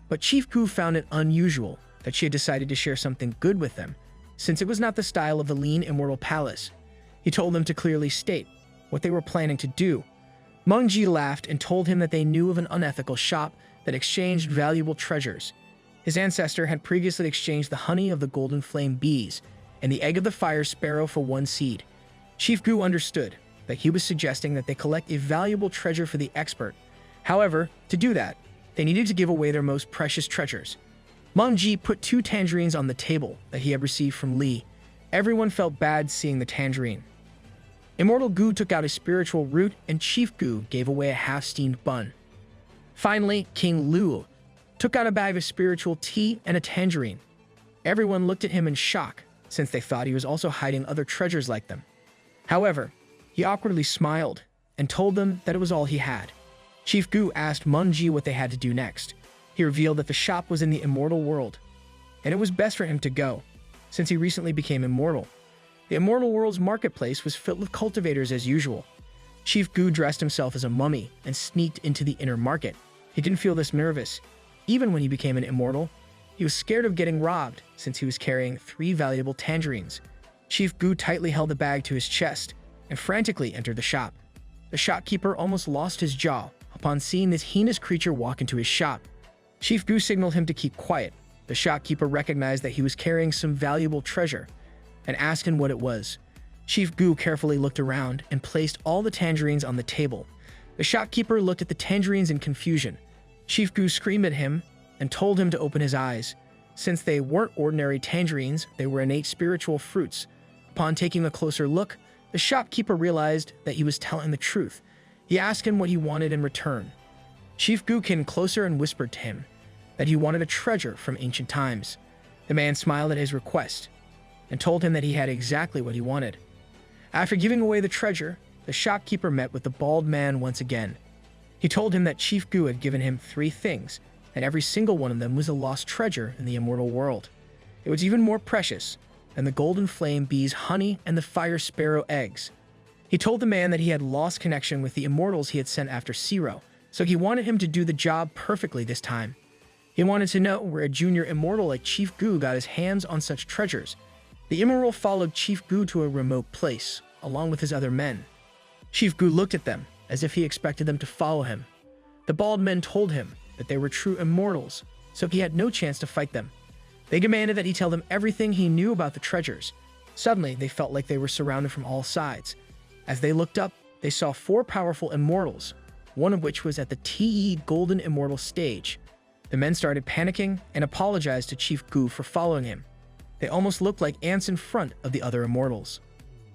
but Chief Gu found it unusual that she had decided to share something good with them, since it was not the style of the lean immortal palace. He told them to clearly state what they were planning to do. Mengji laughed and told him that they knew of an unethical shop that exchanged valuable treasures. His ancestor had previously exchanged the honey of the golden flame bees and the egg of the fire sparrow for one seed. Chief Gu understood that he was suggesting that they collect a valuable treasure for the expert. However, to do that, they needed to give away their most precious treasures. Mengji put 2 tangerines on the table that he had received from Li. Everyone felt bad seeing the tangerine. Immortal Gu took out a spiritual root, and Chief Gu gave away a half-steamed bun. Finally, King Luo took out a bag of spiritual tea and a tangerine. Everyone looked at him in shock, since they thought he was also hiding other treasures like them. However, he awkwardly smiled and told them that it was all he had. Chief Gu asked Mengji what they had to do next. He revealed that the shop was in the immortal world, and it was best for him to go, since he recently became immortal. The immortal world's marketplace was filled with cultivators as usual. Chief Gu dressed himself as a mummy and sneaked into the inner market. He didn't feel this nervous. Even when he became an immortal, he was scared of getting robbed since he was carrying 3 valuable tangerines. Chief Gu tightly held the bag to his chest and frantically entered the shop. The shopkeeper almost lost his jaw upon seeing this heinous creature walk into his shop. Chief Gu signaled him to keep quiet. The shopkeeper recognized that he was carrying some valuable treasure and asked him what it was. Chief Gu carefully looked around and placed all the tangerines on the table. The shopkeeper looked at the tangerines in confusion. Chief Gu screamed at him and told him to open his eyes. Since they weren't ordinary tangerines, they were innate spiritual fruits. Upon taking a closer look, the shopkeeper realized that he was telling the truth. He asked him what he wanted in return. Chief Gu came closer and whispered to him that he wanted a treasure from ancient times. The man smiled at his request and told him that he had exactly what he wanted. After giving away the treasure, the shopkeeper met with the bald man once again. He told him that Chief Gu had given him 3 things, and every single one of them was a lost treasure in the immortal world. It was even more precious than the golden flame bee's honey and the fire sparrow eggs. He told the man that he had lost connection with the immortals he had sent after Siro, so he wanted him to do the job perfectly this time. He wanted to know where a junior immortal like Chief Gu got his hands on such treasures. The immortal followed Chief Gu to a remote place, along with his other men. Chief Gu looked at them as if he expected them to follow him. The bald men told him that they were true immortals, so he had no chance to fight them. They demanded that he tell them everything he knew about the treasures. Suddenly, they felt like they were surrounded from all sides. As they looked up, they saw 4 powerful immortals, one of which was at the TE Golden Immortal stage. The men started panicking and apologized to Chief Gu for following him. They almost looked like ants in front of the other immortals.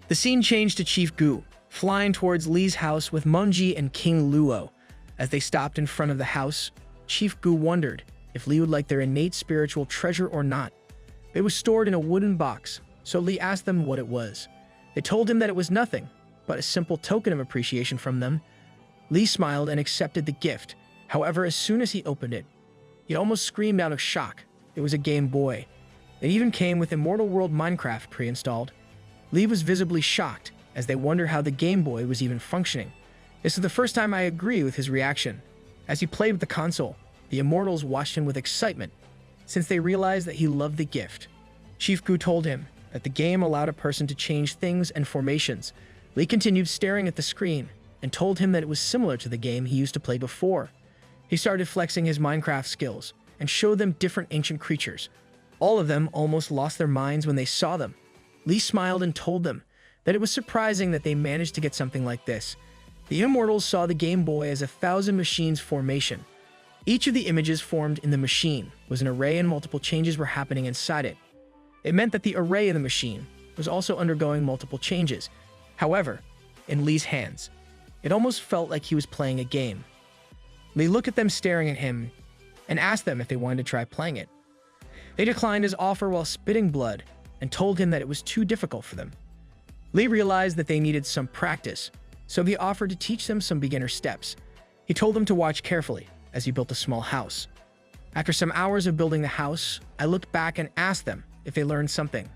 The scene changed to Chief Gu, flying towards Li's house with Mengji and King Luo. As they stopped in front of the house, Chief Gu wondered if Li would like their innate spiritual treasure or not. It was stored in a wooden box, so Li asked them what it was. They told him that it was nothing, but a simple token of appreciation from them. Li smiled and accepted the gift. However, as soon as he opened it, he almost screamed out of shock. It was a Game Boy. It even came with Immortal World Minecraft pre-installed. Li was visibly shocked, as they wondered how the Game Boy was even functioning. This is the first time I agree with his reaction. As he played with the console, the immortals watched him with excitement, since they realized that he loved the gift. Chief Gu told him that the game allowed a person to change things and formations. Li continued staring at the screen and told him that it was similar to the game he used to play before. He started flexing his Minecraft skills and showed them different ancient creatures. All of them almost lost their minds when they saw them. Li smiled and told them that it was surprising that they managed to get something like this. The immortals saw the Game Boy as 1,000 machines formation. Each of the images formed in the machine was an array and multiple changes were happening inside it. It meant that the array of the machine was also undergoing multiple changes. However, in Lee's hands, it almost felt like he was playing a game. Lee looked at them staring at him and asked them if they wanted to try playing it. They declined his offer while spitting blood and told him that it was too difficult for them. Lee realized that they needed some practice, so he offered to teach them some beginner steps. He told them to watch carefully as he built a small house. After some hours of building the house, I looked back and asked them if they learned something.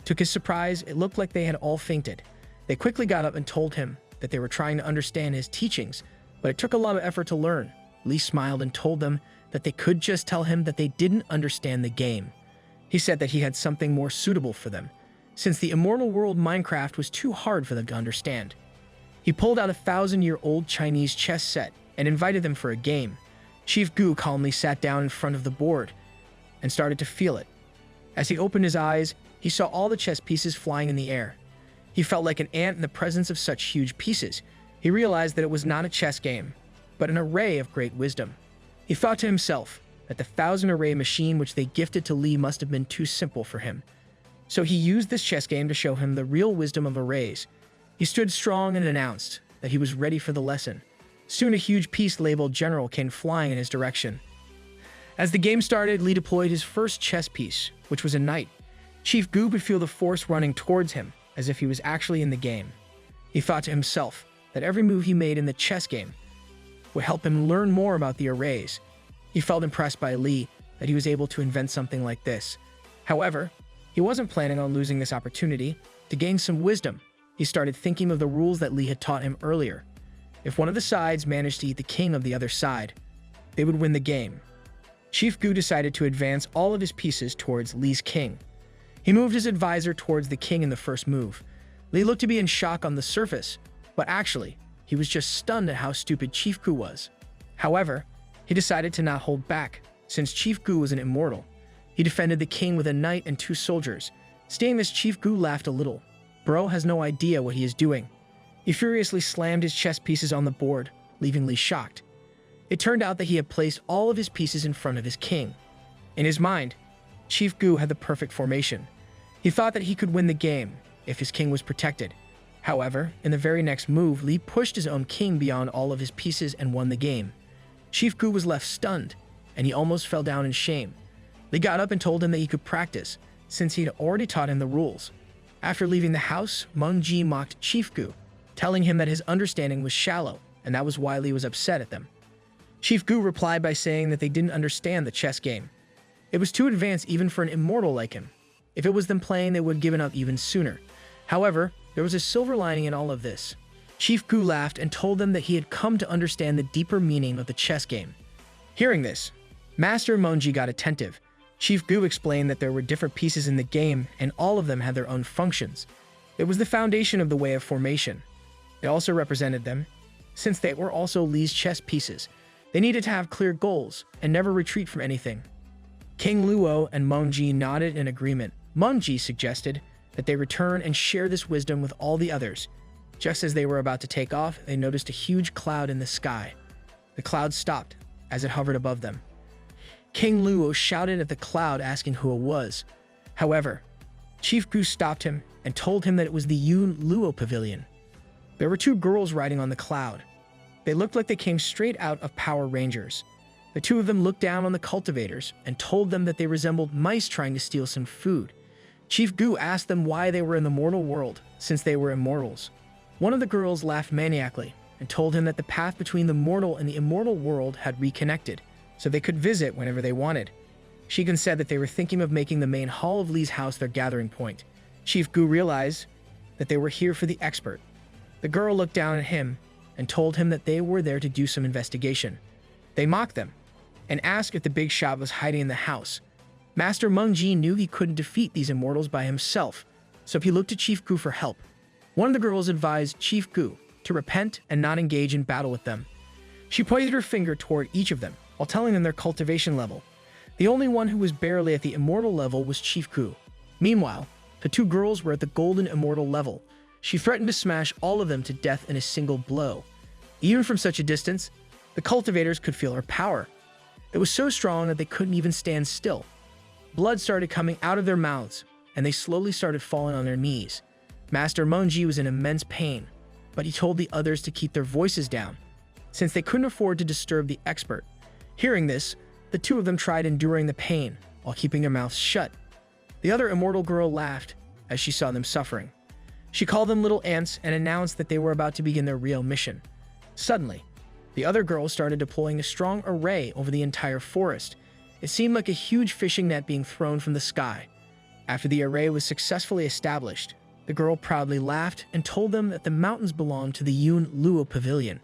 To his surprise, it looked like they had all fainted. They quickly got up and told him that they were trying to understand his teachings, but it took a lot of effort to learn. Lee smiled and told them that they could just tell him that they didn't understand the game. He said that he had something more suitable for them, since the Immortal World Minecraft was too hard for them to understand. He pulled out a 1,000-year-old Chinese chess set and invited them for a game. Chief Gu calmly sat down in front of the board and started to feel it. As he opened his eyes, he saw all the chess pieces flying in the air. He felt like an ant in the presence of such huge pieces. He realized that it was not a chess game, but an array of great wisdom. He thought to himself that the 1,000-array machine which they gifted to Lee must have been too simple for him. So he used this chess game to show him the real wisdom of arrays. He stood strong and announced that he was ready for the lesson. Soon a huge piece labeled General came flying in his direction. As the game started, Lee deployed his first chess piece, which was a knight. Chief Gu could feel the force running towards him, as if he was actually in the game. He thought to himself that every move he made in the chess game would help him learn more about the arrays. He felt impressed by Lee that he was able to invent something like this. However, he wasn't planning on losing this opportunity. To gain some wisdom, he started thinking of the rules that Lee had taught him earlier. If one of the sides managed to eat the king of the other side, they would win the game. Chief Gu decided to advance all of his pieces towards Lee's king. He moved his advisor towards the king in the first move. Lee looked to be in shock on the surface, but actually, he was just stunned at how stupid Chief Gu was. However, he decided to not hold back, since Chief Gu was an immortal. He defended the king with a knight and 2 soldiers. Seeing this, Chief Gu laughed a little. Bro has no idea what he is doing. He furiously slammed his chess pieces on the board, leaving Lee shocked. It turned out that he had placed all of his pieces in front of his king. In his mind, Chief Gu had the perfect formation. He thought that he could win the game if his king was protected. However, in the very next move, Lee pushed his own king beyond all of his pieces and won the game. Chief Gu was left stunned, and he almost fell down in shame. Lee got up and told him that he could practice, since he had already taught him the rules. After leaving the house, Meng Ji mocked Chief Gu, telling him that his understanding was shallow, and that was why Lee was upset at them. Chief Gu replied by saying that they didn't understand the chess game. It was too advanced even for an immortal like him. If it was them playing, they would have given up even sooner. However, there was a silver lining in all of this. Chief Gu laughed and told them that he had come to understand the deeper meaning of the chess game. Hearing this, Master Monji got attentive. Chief Gu explained that there were different pieces in the game and all of them had their own functions. It was the foundation of the way of formation. It also represented them, since they were also Lee's chess pieces. They needed to have clear goals and never retreat from anything. King Luo and Meng Ji nodded in agreement. Meng Ji suggested that they return and share this wisdom with all the others. Just as they were about to take off, they noticed a huge cloud in the sky. The cloud stopped as it hovered above them. King Luo shouted at the cloud asking who it was. However, Chief Gu stopped him and told him that it was the Luo Pavilion. There were 2 girls riding on the cloud. They looked like they came straight out of Power Rangers. The 2 of them looked down on the cultivators and told them that they resembled mice trying to steal some food. Chief Gu asked them why they were in the mortal world, since they were immortals. One of the girls laughed maniacally and told him that the path between the mortal and the immortal world had reconnected, so they could visit whenever they wanted. She even said that they were thinking of making the main hall of Lee's house their gathering point. Chief Gu realized that they were here for the expert. The girl looked down at him and told him that they were there to do some investigation. They mocked them and asked if the big shot was hiding in the house. Master Meng Ji knew he couldn't defeat these immortals by himself, so he looked to Chief Gu for help. One of the girls advised Chief Gu to repent and not engage in battle with them. She pointed her finger toward each of them while telling them their cultivation level. The only one who was barely at the immortal level was Chief Gu. Meanwhile, the 2 girls were at the golden immortal level. She threatened to smash all of them to death in a single blow. Even from such a distance, the cultivators could feel her power. It was so strong that they couldn't even stand still. Blood started coming out of their mouths, and they slowly started falling on their knees. Master Mengji was in immense pain, but he told the others to keep their voices down, since they couldn't afford to disturb the expert. Hearing this, the two of them tried enduring the pain while keeping their mouths shut. The other immortal girl laughed as she saw them suffering. She called them little ants and announced that they were about to begin their real mission. Suddenly, the other girls started deploying a strong array over the entire forest. It seemed like a huge fishing net being thrown from the sky. After the array was successfully established, the girl proudly laughed and told them that the mountains belonged to the Luo Pavilion.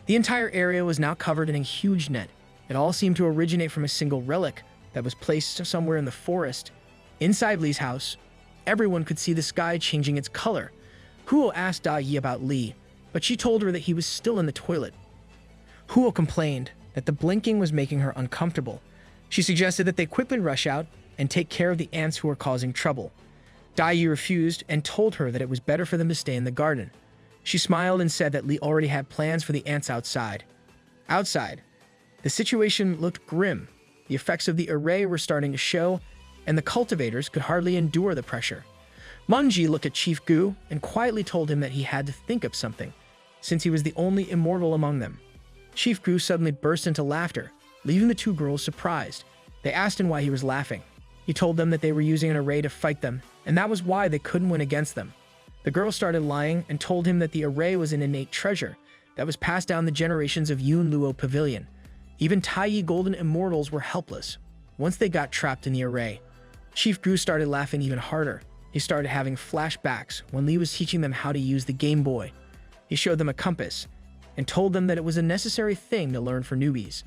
The entire area was now covered in a huge net. It all seemed to originate from a single relic that was placed somewhere in the forest. Inside Li's house, everyone could see the sky changing its color. Huo asked Daji about Li, but she told her that he was still in the toilet. Huo complained that the blinking was making her uncomfortable. She suggested that they quickly rush out and take care of the ants who were causing trouble. Daji refused and told her that it was better for them to stay in the garden. She smiled and said that Li already had plans for the ants outside. Outside, the situation looked grim. The effects of the array were starting to show, and the cultivators could hardly endure the pressure. Mengji looked at Chief Gu and quietly told him that he had to think of something, since he was the only immortal among them. Chief Gu suddenly burst into laughter, leaving the two girls surprised. They asked him why he was laughing. He told them that they were using an array to fight them, and that was why they couldn't win against them. The girls started lying and told him that the array was an innate treasure that was passed down the generations of Luo Pavilion. Even tiny golden immortals were helpless once they got trapped in the array. Chief Gu started laughing even harder. He started having flashbacks when Li was teaching them how to use the Game Boy. He showed them a compass and told them that it was a necessary thing to learn for newbies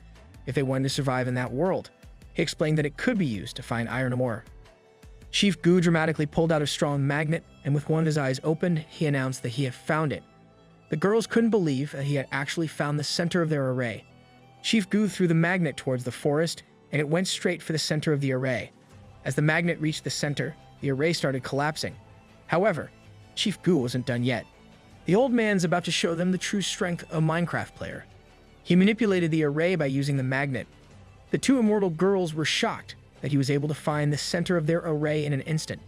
if they wanted to survive in that world. He explained that it could be used to find iron ore. Chief Gu dramatically pulled out a strong magnet, and with one of his eyes opened, he announced that he had found it. The girls couldn't believe that he had actually found the center of their array. Chief Gu threw the magnet towards the forest, and it went straight for the center of the array. As the magnet reached the center, the array started collapsing. However, Chief Gu wasn't done yet. The old man's about to show them the true strength of a Minecraft player. He manipulated the array by using the magnet. The two immortal girls were shocked that he was able to find the center of their array in an instant.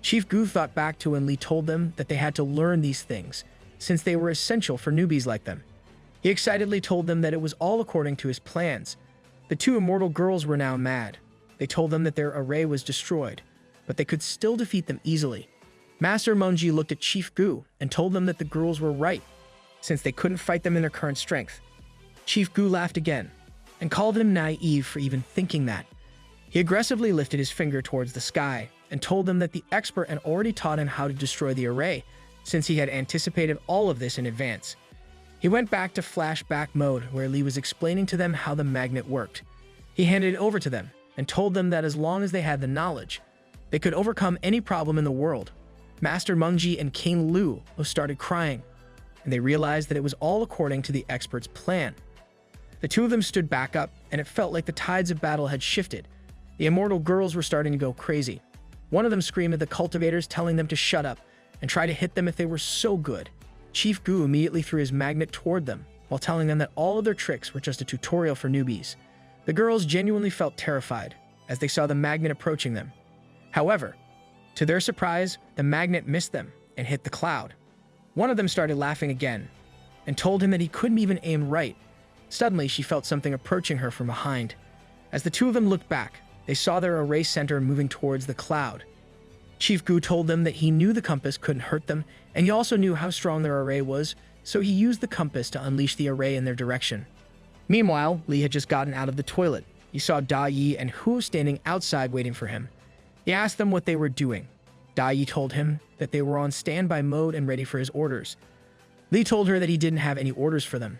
Chief Gu thought back to when Li told them that they had to learn these things, since they were essential for newbies like them. He excitedly told them that it was all according to his plans. The two immortal girls were now mad. They told them that their array was destroyed, but they could still defeat them easily. Master Mengji looked at Chief Gu and told them that the girls were right, since they couldn't fight them in their current strength. Chief Gu laughed again and called him naive for even thinking that. He aggressively lifted his finger towards the sky and told them that the expert had already taught him how to destroy the array, since he had anticipated all of this in advance. He went back to flashback mode where Li was explaining to them how the magnet worked. He handed it over to them and told them that as long as they had the knowledge, they could overcome any problem in the world. Master Mengji and King Lu started crying, and they realized that it was all according to the expert's plan. The two of them stood back up, and it felt like the tides of battle had shifted. The immortal girls were starting to go crazy. One of them screamed at the cultivators, telling them to shut up and try to hit them if they were so good. Chief Gu immediately threw his magnet toward them, while telling them that all of their tricks were just a tutorial for newbies. The girls genuinely felt terrified as they saw the magnet approaching them. However, to their surprise, the magnet missed them and hit the cloud. One of them started laughing again and told him that he couldn't even aim right. Suddenly, she felt something approaching her from behind. As the two of them looked back, they saw their array center moving towards the cloud. Chief Gu told them that he knew the compass couldn't hurt them, and he also knew how strong their array was, so he used the compass to unleash the array in their direction. Meanwhile, Li had just gotten out of the toilet. He saw Daji and Hu standing outside waiting for him. He asked them what they were doing. Daji told him that they were on standby mode and ready for his orders. Li told her that he didn't have any orders for them.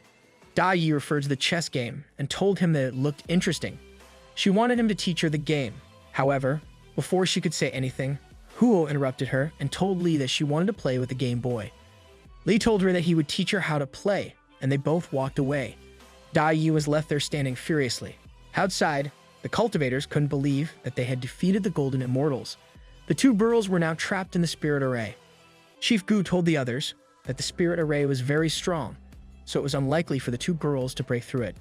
Daji referred to the chess game and told him that it looked interesting. She wanted him to teach her the game. However, before she could say anything, Huo interrupted her and told Li that she wanted to play with the Game Boy. Li told her that he would teach her how to play, and they both walked away. Daji was left there standing furiously. Outside, the cultivators couldn't believe that they had defeated the Golden Immortals. The two girls were now trapped in the spirit array. Chief Gu told the others that the spirit array was very strong, so it was unlikely for the two girls to break through it.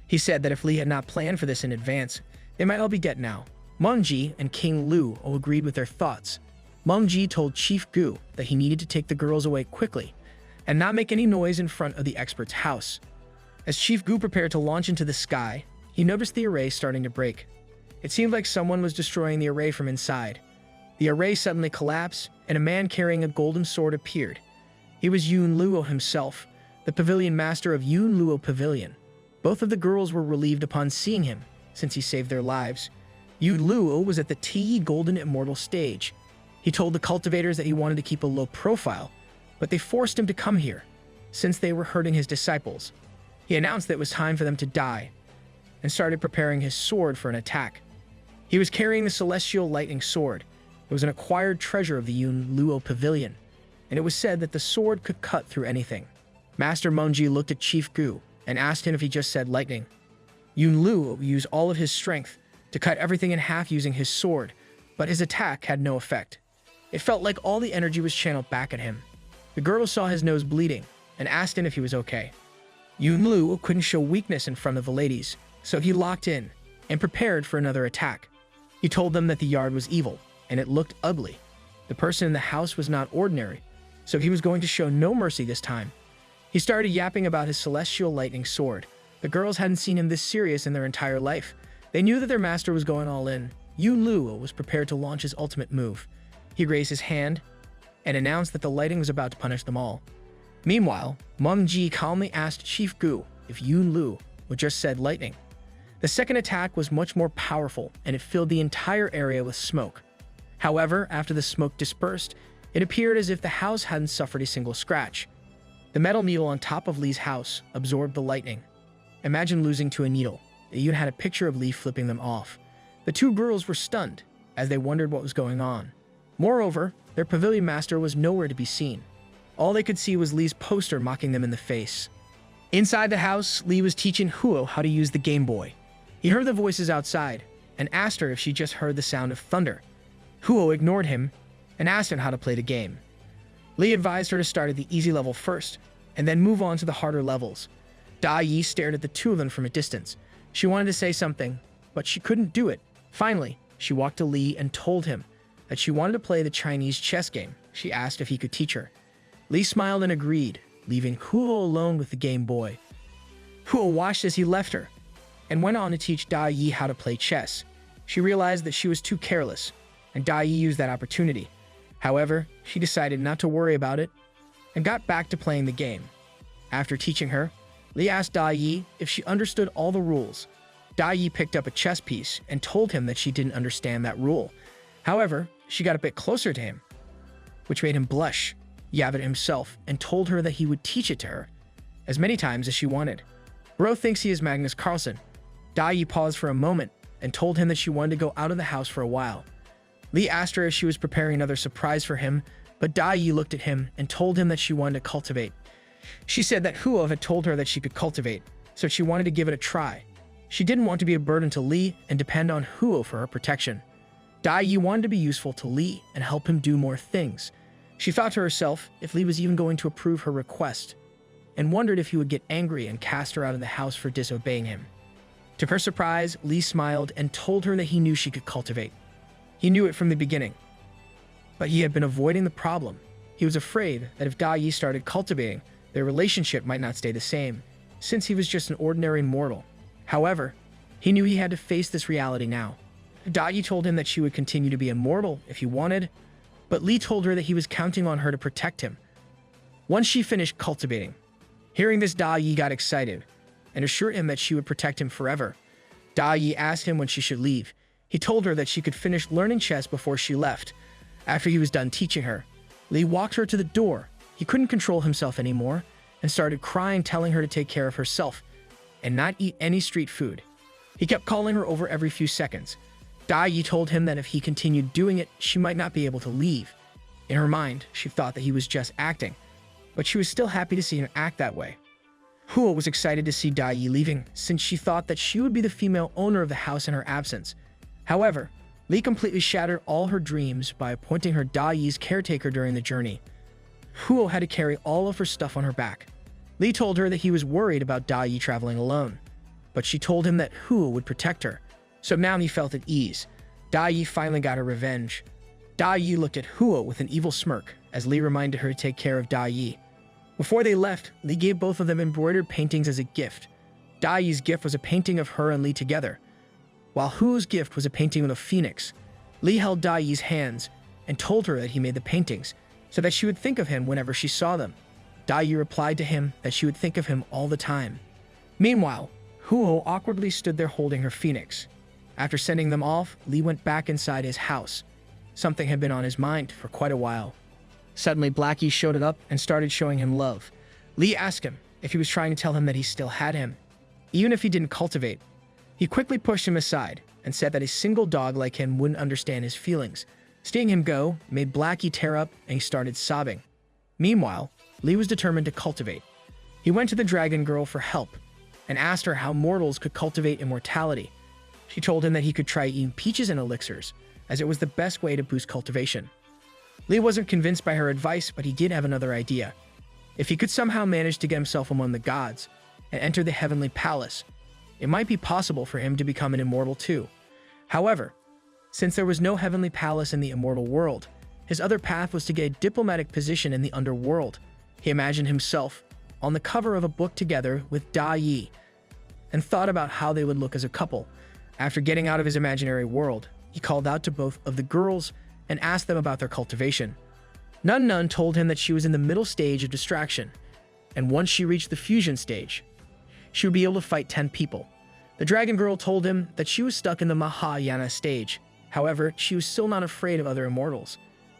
He said that if Li had not planned for this in advance, they might all be dead now. Mengji and King Luo agreed with their thoughts. Mengji told Chief Gu that he needed to take the girls away quickly and not make any noise in front of the expert's house. As Chief Gu prepared to launch into the sky, he noticed the array starting to break. It seemed like someone was destroying the array from inside. The array suddenly collapsed, and a man carrying a golden sword appeared. He was Yun Luo himself, the pavilion master of Yun Luo Pavilion. Both of the girls were relieved upon seeing him, since he saved their lives. Yun Luo was at the TE Golden Immortal stage. He told the cultivators that he wanted to keep a low profile, but they forced him to come here, since they were hurting his disciples. He announced that it was time for them to die, and started preparing his sword for an attack. He was carrying the Celestial Lightning Sword. It was an acquired treasure of the Yun Luo Pavilion, and it was said that the sword could cut through anything. Master Mengji looked at Chief Gu and asked him if he just said lightning. Yun Luo used all of his strength to cut everything in half using his sword, but his attack had no effect. It felt like all the energy was channeled back at him. The girl saw his nose bleeding and asked him if he was okay. Yun Luo couldn't show weakness in front of the ladies, so he locked in and prepared for another attack. He told them that the yard was evil, and it looked ugly. The person in the house was not ordinary, so he was going to show no mercy this time. He started yapping about his Celestial Lightning Sword. The girls hadn't seen him this serious in their entire life. They knew that their master was going all in. Yun Luo was prepared to launch his ultimate move. He raised his hand and announced that the lightning was about to punish them all. Meanwhile, Mengji calmly asked Chief Gu if Yun Luo would just said lightning. The second attack was much more powerful, and it filled the entire area with smoke. However, after the smoke dispersed, it appeared as if the house hadn't suffered a single scratch. The metal needle on top of Li's house absorbed the lightning. Imagine losing to a needle. They even had a picture of Li flipping them off. The two girls were stunned as they wondered what was going on. Moreover, their pavilion master was nowhere to be seen. All they could see was Li's poster mocking them in the face. Inside the house, Li was teaching Huo how to use the Game Boy. He heard the voices outside and asked her if she just heard the sound of thunder. Huo ignored him and asked him how to play the game. Li advised her to start at the easy level first and then move on to the harder levels. Daji stared at the two of them from a distance. She wanted to say something, but she couldn't do it. Finally, she walked to Li and told him that she wanted to play the Chinese chess game. She asked if he could teach her. Li smiled and agreed, leaving Huo alone with the Game Boy. Huo watched as he left her and went on to teach Daji how to play chess. She realized that she was too careless, and Daji used that opportunity. However, she decided not to worry about it and got back to playing the game. After teaching her, Li asked Daji if she understood all the rules. Daji picked up a chess piece and told him that she didn't understand that rule. However, she got a bit closer to him, which made him blush. He yabbed himself and told her that he would teach it to her as many times as she wanted. Bro thinks he is Magnus Carlsen. Daji paused for a moment and told him that she wanted to go out of the house for a while. Li asked her if she was preparing another surprise for him, but Daji looked at him and told him that she wanted to cultivate. She said that Huo had told her that she could cultivate, so she wanted to give it a try. She didn't want to be a burden to Li and depend on Huo for her protection. Daji wanted to be useful to Li and help him do more things. She thought to herself if Li was even going to approve her request, and wondered if he would get angry and cast her out of the house for disobeying him. To her surprise, Li smiled and told her that he knew she could cultivate. He knew it from the beginning, but he had been avoiding the problem. He was afraid that if Daji started cultivating, their relationship might not stay the same, since he was just an ordinary mortal. However, he knew he had to face this reality now. Daji told him that she would continue to be immortal if he wanted, but Li told her that he was counting on her to protect him once she finished cultivating. Hearing this, Daji got excited and assured him that she would protect him forever. Daji asked him when she should leave. He told her that she could finish learning chess before she left. After he was done teaching her, Li walked her to the door. He couldn't control himself anymore and started crying, telling her to take care of herself and not eat any street food. He kept calling her over every few seconds. Daji told him that if he continued doing it, she might not be able to leave. In her mind, she thought that he was just acting, but she was still happy to see him act that way. Huo was excited to see Daji leaving, since she thought that she would be the female owner of the house in her absence. However, Li completely shattered all her dreams by appointing her Daji's caretaker during the journey. Huo had to carry all of her stuff on her back. Li told her that he was worried about Daji traveling alone. but she told him that Huo would protect her, so now he felt at ease. Daji finally got her revenge. Daji looked at Huo with an evil smirk as Li reminded her to take care of Daji. Before they left, Li gave both of them embroidered paintings as a gift. Daji's gift was a painting of her and Li together, while Huo's gift was a painting of a phoenix. Li held Daji's hands and told her that he made the paintings so that she would think of him whenever she saw them. Daji replied to him that she would think of him all the time. Meanwhile, Huo awkwardly stood there holding her phoenix. After sending them off, Li went back inside his house. Something had been on his mind for quite a while. Suddenly, Blackie showed up and started showing him love. Li asked him if he was trying to tell him that he still had him, even if he didn't cultivate. He quickly pushed him aside and said that a single dog like him wouldn't understand his feelings. Seeing him go made Blackie tear up and he started sobbing. Meanwhile, Li was determined to cultivate. He went to the dragon girl for help and asked her how mortals could cultivate immortality. She told him that he could try eating peaches and elixirs, as it was the best way to boost cultivation. Li wasn't convinced by her advice, but he did have another idea. If he could somehow manage to get himself among the gods and enter the heavenly palace, it might be possible for him to become an immortal too. However, since there was no heavenly palace in the immortal world, his other path was to get a diplomatic position in the underworld. He imagined himself on the cover of a book together with Daji and thought about how they would look as a couple. After getting out of his imaginary world, he called out to both of the girls and asked them about their cultivation. Nun told him that she was in the middle stage of distraction, and once she reached the fusion stage, she would be able to fight 10 people. The dragon girl told him that she was stuck in the Mahayana stage. However, she was still not afraid of other immortals.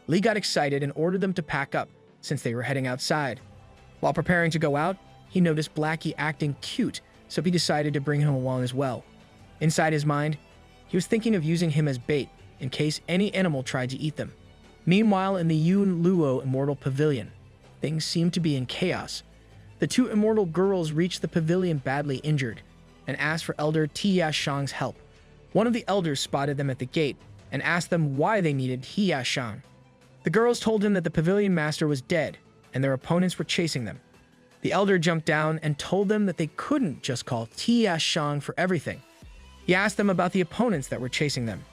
Li got excited and ordered them to pack up since they were heading outside. While preparing to go out, he noticed Blackie acting cute, so he decided to bring him along as well. Inside his mind, he was thinking of using him as bait in case any animal tried to eat them. Meanwhile, in the Yun Luo Immortal Pavilion, things seemed to be in chaos. The two immortal girls reached the pavilion badly injured and asked for Elder Tia Shang's help. One of the elders spotted them at the gate and asked them why they needed Tia Shang. The girls told him that the pavilion master was dead and their opponents were chasing them. The elder jumped down and told them that they couldn't just call Tia Shang for everything. He asked them about the opponents that were chasing them.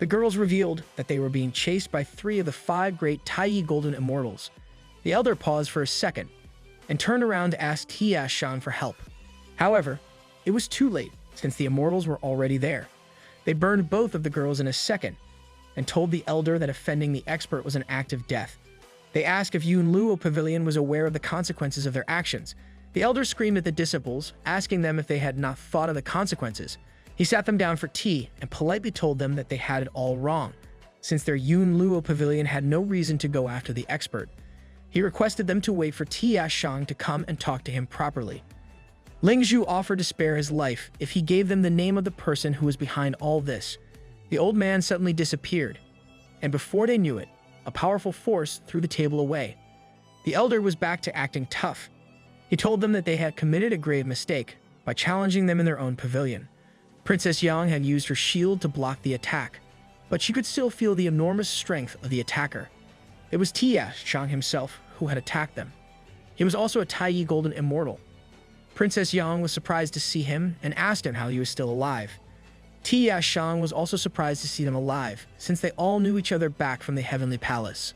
The girls revealed that they were being chased by 3 of the 5 great Taiyi Golden Immortals. The elder paused for a second and turned around to ask Tia Shang for help. However, it was too late since the Immortals were already there. They burned both of the girls in a second and told the elder that offending the expert was an act of death. They asked if Yun Luo Pavilion was aware of the consequences of their actions. The elder screamed at the disciples, asking them if they had not thought of the consequences. He sat them down for tea and politely told them that they had it all wrong, since their Yun Luo Pavilion had no reason to go after the expert. He requested them to wait for Tia Shang to come and talk to him properly. Ling Zhu offered to spare his life if he gave them the name of the person who was behind all this. The old man suddenly disappeared, and before they knew it, a powerful force threw the table away. The elder was back to acting tough. He told them that they had committed a grave mistake by challenging them in their own pavilion. Princess Yang had used her shield to block the attack, but she could still feel the enormous strength of the attacker. It was Tia Shang himself who had attacked them. He was also a Taiyi Golden Immortal. Princess Yang was surprised to see him and asked him how he was still alive. Tia Shang was also surprised to see them alive, since they all knew each other back from the Heavenly Palace.